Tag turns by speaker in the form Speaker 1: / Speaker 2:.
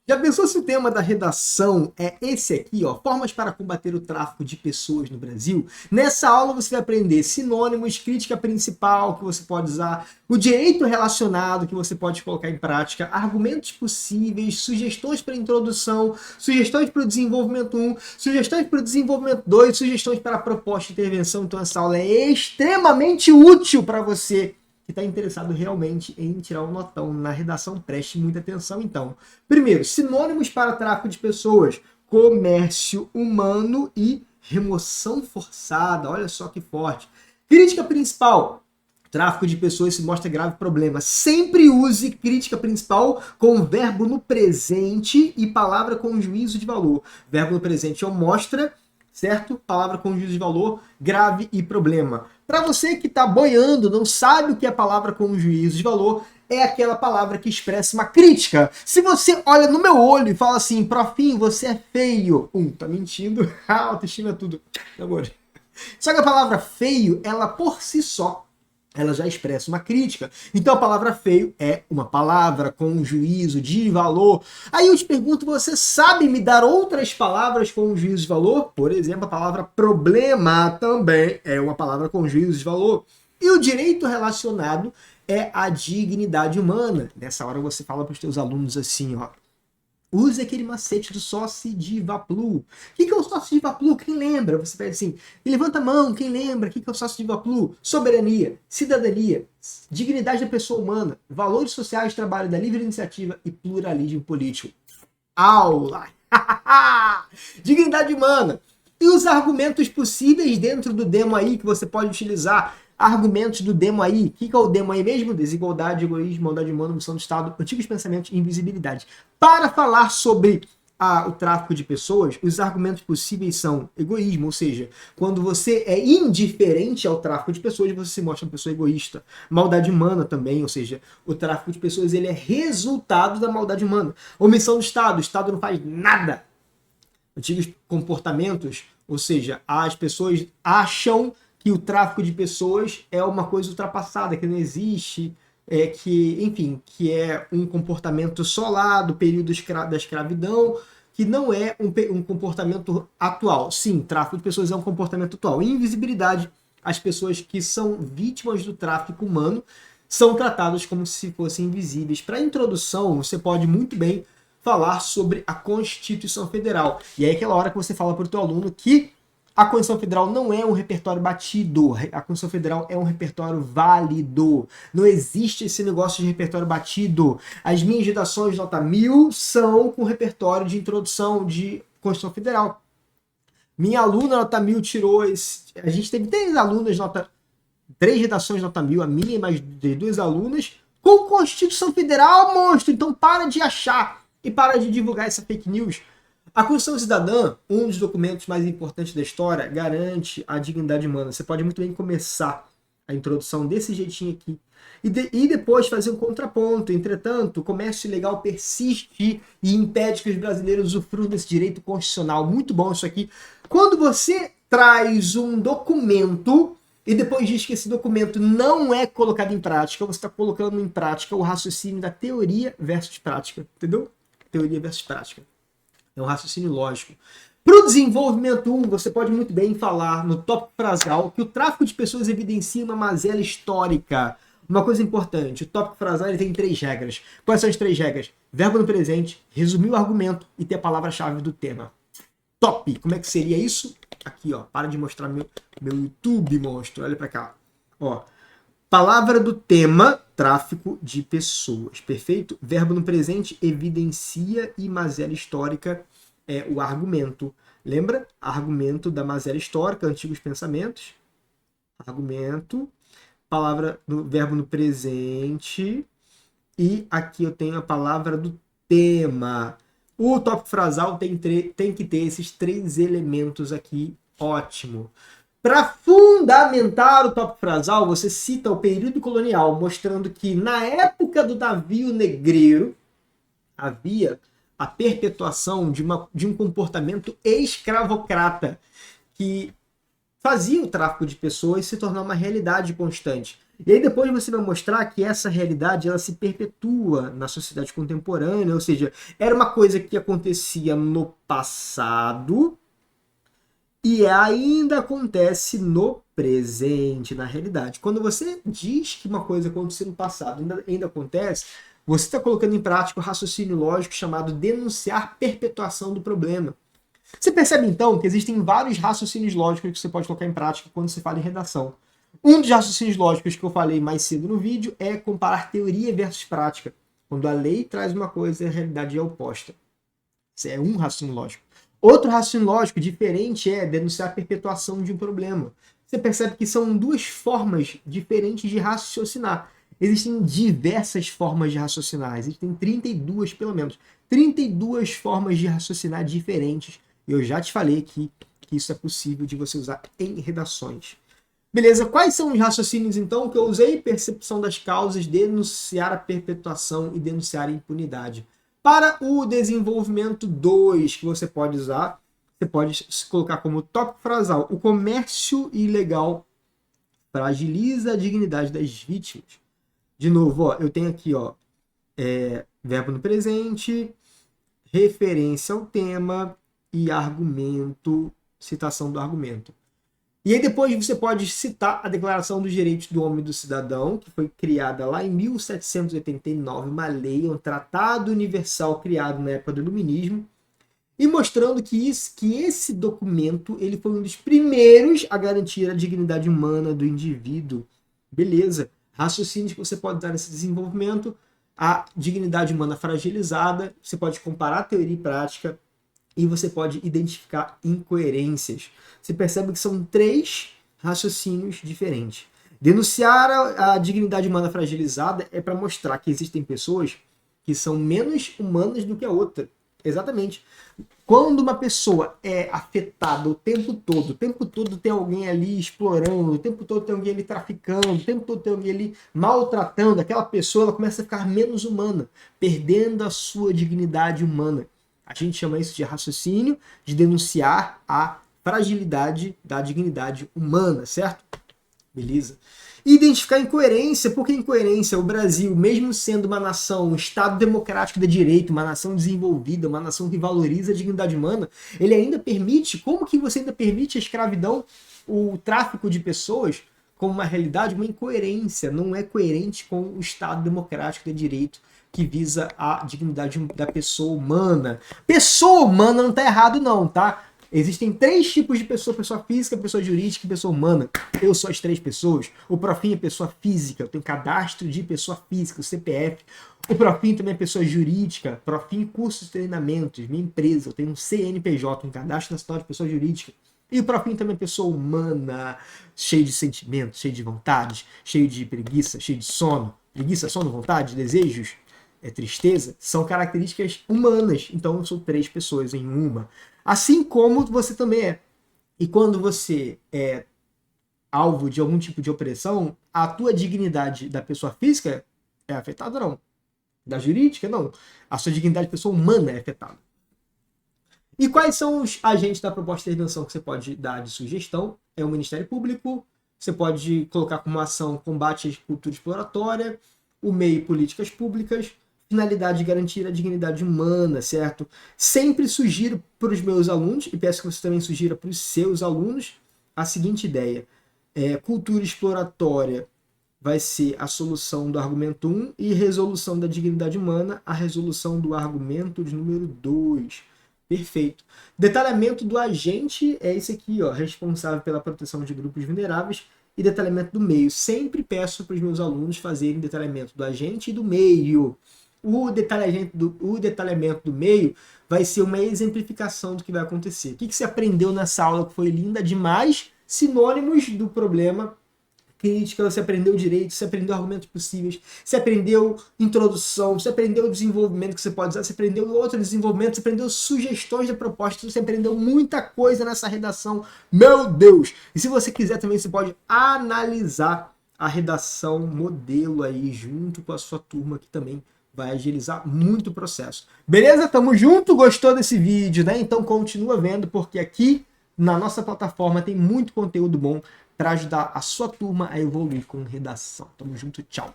Speaker 1: Já pensou se o tema da redação é esse aqui, ó, formas para combater o tráfico de pessoas no Brasil? Nessa aula você vai aprender sinônimos, crítica principal que você pode usar, o direito relacionado que você pode colocar em prática, argumentos possíveis, sugestões para introdução, sugestões para o desenvolvimento 1, sugestões para o desenvolvimento 2, sugestões para a proposta de intervenção. Então essa aula é extremamente útil para você que está interessado realmente em tirar um notão na redação. Preste muita atenção, então. Primeiro, sinônimos para tráfico de pessoas: comércio humano e remoção forçada. Olha só que forte. Crítica principal: tráfico de pessoas se mostra grave problema. Sempre use crítica principal com verbo no presente e palavra com juízo de valor. Verbo no presente é o mostra, certo? Palavra com juízo de valor, grave e problema. Para você que está boiando, não sabe o que é palavra com juízo de valor, é aquela palavra que expressa uma crítica. Se você olha no meu olho e fala assim, profinho, você é feio. Tá mentindo. Autoestima é tudo. Amor. Só que a palavra feio, ela por si só, ela já expressa uma crítica. Então a palavra feio é uma palavra com juízo de valor. Aí eu te pergunto, você sabe me dar outras palavras com juízo de valor? Por exemplo, a palavra problema também é uma palavra com juízo de valor. E o direito relacionado é a dignidade humana. Nessa hora você fala para os teus alunos assim, ó. Use aquele macete do sócio de Vaplu. O que é o sócio de Vaplu? Quem lembra? Você pede assim, levanta a mão, quem lembra? O que é o sócio de Vaplu? Soberania, cidadania, dignidade da pessoa humana, valores sociais, trabalho da livre iniciativa e pluralismo político. Aula! Dignidade humana. E os argumentos possíveis dentro do demo aí que você pode utilizar. Argumentos do demo aí. O que é o demo aí mesmo? Desigualdade, egoísmo, maldade humana, missão do Estado, antigos pensamentos e invisibilidade. Para falar sobre o tráfico de pessoas, os argumentos possíveis são egoísmo, ou seja, quando você é indiferente ao tráfico de pessoas, você se mostra uma pessoa egoísta. Maldade humana também, ou seja, o tráfico de pessoas ele é resultado da maldade humana. Omissão do Estado, o Estado não faz nada. Antigos comportamentos, ou seja, as pessoas acham que o tráfico de pessoas é uma coisa ultrapassada, que não existe, que é um comportamento só lá do período da escravidão, que não é um comportamento atual. Sim, tráfico de pessoas é um comportamento atual. Invisibilidade, as pessoas que são vítimas do tráfico humano são tratadas como se fossem invisíveis. Para a introdução, você pode muito bem falar sobre a Constituição Federal. E é aquela hora que você fala para o teu aluno que a Constituição Federal não é um repertório batido, a Constituição Federal é um repertório válido. Não existe esse negócio de repertório batido. As minhas redações de nota 1000 são com repertório de introdução de Constituição Federal. Minha aluna nota 1000 tirou esse... A gente teve 3 redações de nota 1000, a minha e mais de 2 alunas, com Constituição Federal, monstro! Então para de achar e para de divulgar essa fake news. A Constituição Cidadã, um dos documentos mais importantes da história, garante a dignidade humana. Você pode muito bem começar a introdução desse jeitinho aqui e depois fazer um contraponto. Entretanto, o comércio ilegal persiste e impede que os brasileiros usufruam desse direito constitucional. Muito bom isso aqui. Quando você traz um documento e depois diz que esse documento não é colocado em prática, você está colocando em prática o raciocínio da teoria versus prática. Entendeu? Teoria versus prática. É um raciocínio lógico. Para o desenvolvimento 1, você pode muito bem falar no tópico frasal que o tráfico de pessoas evidencia uma mazela histórica. Uma coisa importante, o tópico frasal ele tem 3 regras. Quais são as 3 regras? Verbo no presente, resumir o argumento e ter a palavra-chave do tema. Top! Como é que seria isso? Aqui, ó. Para de mostrar meu YouTube, monstro. Olha para cá. Ó. Palavra do tema, tráfico de pessoas. Perfeito? Verbo no presente, evidencia e mazela histórica é o argumento. Lembra? Argumento da mazela histórica, antigos pensamentos. Argumento. Palavra no verbo no presente. E aqui eu tenho a palavra do tema. O tópico frasal tem que ter esses 3 elementos aqui. Ótimo. Para fundamentar o tópico frasal, você cita o período colonial, mostrando que na época do navio negreiro havia a perpetuação de um comportamento escravocrata que fazia o tráfico de pessoas se tornar uma realidade constante. E aí depois você vai mostrar que essa realidade ela se perpetua na sociedade contemporânea, ou seja, era uma coisa que acontecia no passado e ainda acontece no presente, na realidade. Quando você diz que uma coisa aconteceu no passado ainda acontece, você está colocando em prática o raciocínio lógico chamado denunciar perpetuação do problema. Você percebe então que existem vários raciocínios lógicos que você pode colocar em prática quando você fala em redação. Um dos raciocínios lógicos que eu falei mais cedo no vídeo é comparar teoria versus prática. Quando a lei traz uma coisa, a realidade é oposta. Isso é um raciocínio lógico. Outro raciocínio lógico diferente é denunciar a perpetuação de um problema. Você percebe que são duas formas diferentes de raciocinar. Existem diversas formas de raciocinar, existem 32 pelo menos, 32 formas de raciocinar diferentes. Eu já te falei aqui que isso é possível de você usar em redações. Beleza, quais são os raciocínios então que eu usei? Percepção das causas, denunciar a perpetuação e denunciar a impunidade. Para o desenvolvimento 2 que você pode usar, você pode colocar como tópico frasal: o comércio ilegal fragiliza a dignidade das vítimas. De novo, ó, eu tenho aqui verbo no presente, referência ao tema e argumento, citação do argumento. E aí depois você pode citar a Declaração dos Direitos do Homem e do Cidadão, que foi criada lá em 1789, uma lei, um tratado universal criado na época do Iluminismo, e mostrando que esse documento ele foi um dos primeiros a garantir a dignidade humana do indivíduo. Beleza. Raciocínios que você pode dar nesse desenvolvimento: a dignidade humana fragilizada, você pode comparar teoria e prática, e você pode identificar incoerências. Você percebe que são 3 raciocínios diferentes. Denunciar a dignidade humana fragilizada é para mostrar que existem pessoas que são menos humanas do que a outra. Exatamente. Quando uma pessoa é afetada o tempo todo tem alguém ali explorando, o tempo todo tem alguém ali traficando, o tempo todo tem alguém ali maltratando, aquela pessoa ela começa a ficar menos humana, perdendo a sua dignidade humana. A gente chama isso de raciocínio, de denunciar a fragilidade da dignidade humana, certo? Beleza? Identificar incoerência. Por que incoerência? O Brasil, mesmo sendo uma nação, um Estado democrático de direito, uma nação desenvolvida, uma nação que valoriza a dignidade humana, ele ainda permite, como que você ainda permite a escravidão, o tráfico de pessoas, como uma realidade, uma incoerência, não é coerente com o Estado democrático de direito que visa a dignidade da pessoa humana. Pessoa humana não tá errado não, tá? Existem 3 tipos de pessoa: pessoa física, pessoa jurídica e pessoa humana. Eu sou as 3 pessoas. O Profim é pessoa física, eu tenho cadastro de pessoa física, o CPF. O Profim também é pessoa jurídica, Profim cursos e treinamentos, minha empresa, eu tenho um CNPJ, um cadastro nacional de pessoa jurídica. E o Profim também é pessoa humana, cheio de sentimentos, cheio de vontades, cheio de preguiça, cheio de sono. Preguiça, sono, vontade, desejos, tristeza, são características humanas. Então eu sou 3 pessoas em uma. Assim como você também é. E quando você é alvo de algum tipo de opressão, a tua dignidade da pessoa física é afetada ou não? Da jurídica, não. A sua dignidade de pessoa humana é afetada. E quais são os agentes da proposta de intervenção que você pode dar de sugestão? É o Ministério Público, você pode colocar como ação combate à cultura exploratória, o meio políticas públicas, finalidade de garantir a dignidade humana, certo? Sempre sugiro para os meus alunos, e peço que você também sugira para os seus alunos, a seguinte ideia: cultura exploratória vai ser a solução do argumento 1 e resolução da dignidade humana, a resolução do argumento de número 2. Perfeito. Detalhamento do agente é esse aqui, ó, responsável pela proteção de grupos vulneráveis, e detalhamento do meio. Sempre peço para os meus alunos fazerem detalhamento do agente e do meio. O detalhamento do meio vai ser uma exemplificação do que vai acontecer. O que você aprendeu nessa aula que foi linda demais? Sinônimos do problema, crítica, você aprendeu direito, você aprendeu argumentos possíveis, você aprendeu introdução, você aprendeu desenvolvimento que você pode usar, você aprendeu outro desenvolvimento, você aprendeu sugestões de propostas, você aprendeu muita coisa nessa redação. Meu Deus! E se você quiser também, você pode analisar a redação modelo aí junto com a sua turma, que também vai agilizar muito o processo. Beleza? Tamo junto? Gostou desse vídeo, né? Então continua vendo, porque aqui na nossa plataforma tem muito conteúdo bom para ajudar a sua turma a evoluir com redação. Tamo junto, tchau.